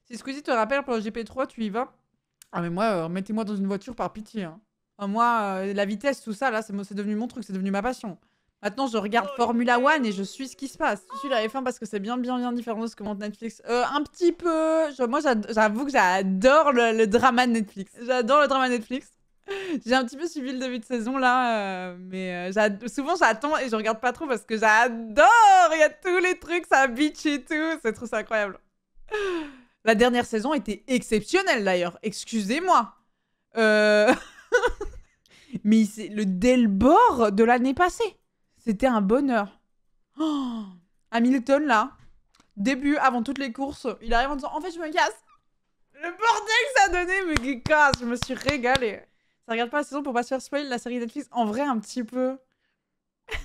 Si Squeezie te rappelle pour le GP3, tu y vas? Ah mais moi, mettez-moi dans une voiture par pitié, hein. Moi, la vitesse, tout ça, là, c'est devenu mon truc, c'est devenu ma passion. Maintenant, je regarde Formula One et je suis ce qui se passe. Je suis la F1 parce que c'est bien différent de ce que montre Netflix. Un petit peu. Moi, j'avoue que j'adore le drama de Netflix. J'adore le drama de Netflix. J'ai un petit peu suivi le début de saison là, mais souvent j'attends et je regarde pas trop parce que j'adore. Il y a tous les trucs, ça bitch et tout. C'est trop, c'est incroyable. La dernière saison était exceptionnelle d'ailleurs. Excusez-moi. Mais c'est le Delbord de l'année passée. C'était un bonheur. Oh, Hamilton là, début avant toutes les courses, il arrive en disant en fait je me casse. Le bordel que ça a donné, mais qui casse, je me suis régalée. Ça regarde pas la saison pour pas se faire spoil la série Netflix. En vrai, un petit peu.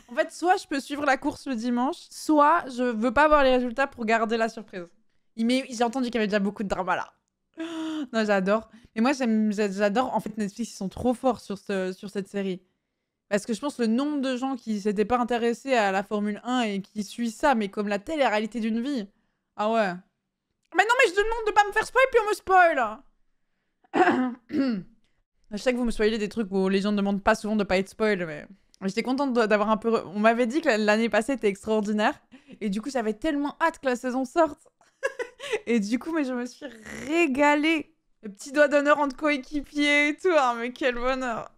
En fait, soit je peux suivre la course le dimanche, soit je veux pas voir les résultats pour garder la surprise. J'ai entendu qu'il y avait déjà beaucoup de drama là. Non, j'adore. Mais moi, j'adore. En fait, Netflix, ils sont trop forts sur cette série. Parce que je pense le nombre de gens qui s'étaient pas intéressés à la Formule 1 et qui suivent ça, mais comme la télé-réalité d'une vie. Ah ouais. Mais non, mais je demande de pas me faire spoil, puis on me spoil. Je sais que vous me spoilez des trucs où les gens ne demandent pas souvent de pas être spoil, mais j'étais contente d'avoir un peu. On m'avait dit que l'année passée était extraordinaire, et du coup j'avais tellement hâte que la saison sorte. Et du coup, mais je me suis régalée. Le petit doigt d'honneur entre coéquipiers et tout, hein, mais quel bonheur.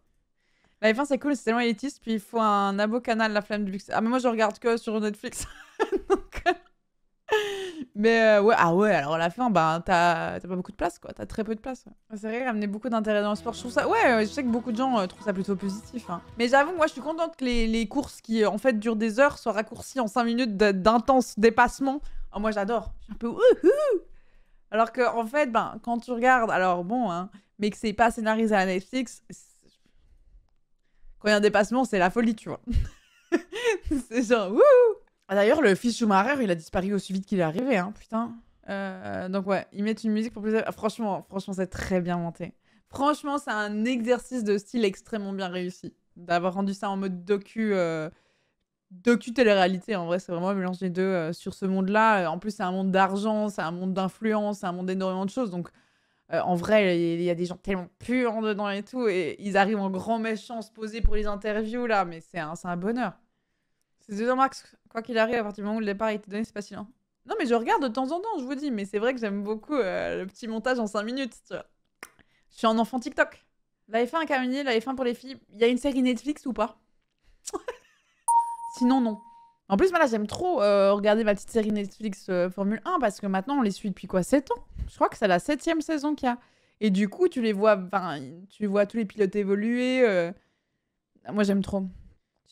La F1 c'est cool, c'est tellement élitiste, puis il faut un abo canal, La Flamme du Luxe. Ah mais moi je regarde que sur Netflix. Donc, mais ouais, ah ouais, alors à la fin, bah, t'as pas beaucoup de place, quoi. T'as très peu de place. Ouais. C'est vrai, ramener beaucoup d'intérêt dans le sport. Je trouve ça. Ouais, je sais que beaucoup de gens trouvent ça plutôt positif. Hein. Mais j'avoue, moi, je suis contente que les courses qui, en fait, durent des heures soient raccourcies en 5 minutes d'intense dépassement. Oh, moi, j'adore. Je suis un peu wouhou. Alors que, en fait, ben, quand tu regardes, alors bon, hein, mais que c'est pas scénarisé à Netflix, quand il y a un dépassement, c'est la folie, tu vois. C'est genre, wouhou. D'ailleurs, le fils Schumacher, il a disparu aussi vite qu'il est arrivé, hein, putain. Donc ouais, ils mettent une musique pour plaisir. Franchement, c'est très bien monté. Franchement, c'est un exercice de style extrêmement bien réussi. D'avoir rendu ça en mode docu télé-réalité. En vrai, c'est vraiment un mélange des deux sur ce monde-là. En plus, c'est un monde d'argent, c'est un monde d'influence, c'est un monde d'énormément de choses. Donc, en vrai, il y a des gens tellement purs dedans et tout. Et ils arrivent en grand méchant se poser pour les interviews, là. Mais c'est un bonheur. C'est The Max, quoi qu'il arrive, à partir du moment où le départ a été donné, c'est pas si lent. Non, mais je regarde de temps en temps, je vous dis, mais c'est vrai que j'aime beaucoup le petit montage en 5 minutes, tu vois. Je suis un enfant TikTok. La F1 à Camille, la F1 pour les filles, il y a une série Netflix ou pas? Sinon, non. En plus, voilà, j'aime trop regarder ma petite série Netflix Formule 1 parce que maintenant, on les suit depuis quoi 7 ans? Je crois que c'est la 7e saison qu'il y a. Et du coup, tu vois tous les pilotes évoluer. Moi, j'aime trop.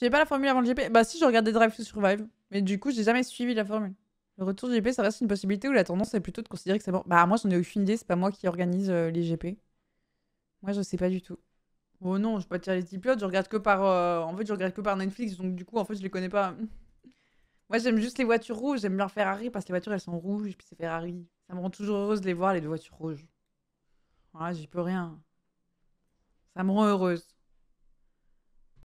Je pas la Formule avant le GP. Bah si, je regardais Drive to Survive. Mais du coup, j'ai jamais suivi la Formule. Le retour du GP, ça reste une possibilité où la tendance est plutôt de considérer que c'est bon. Bah moi, j'en ai aucune idée. C'est pas moi qui organise les GP. Moi, je sais pas du tout. Oh non, je peux pas tirer les petits pilotes. Je regarde que par... En fait, je regarde que par Netflix. Donc du coup, en fait, je les connais pas. Moi, j'aime juste les voitures rouges. J'aime leur Ferrari parce que les voitures, elles sont rouges. Et puis c'est Ferrari. Ça me rend toujours heureuse de les voir, les deux voitures rouges. Voilà, j'y peux rien. Ça me rend heureuse.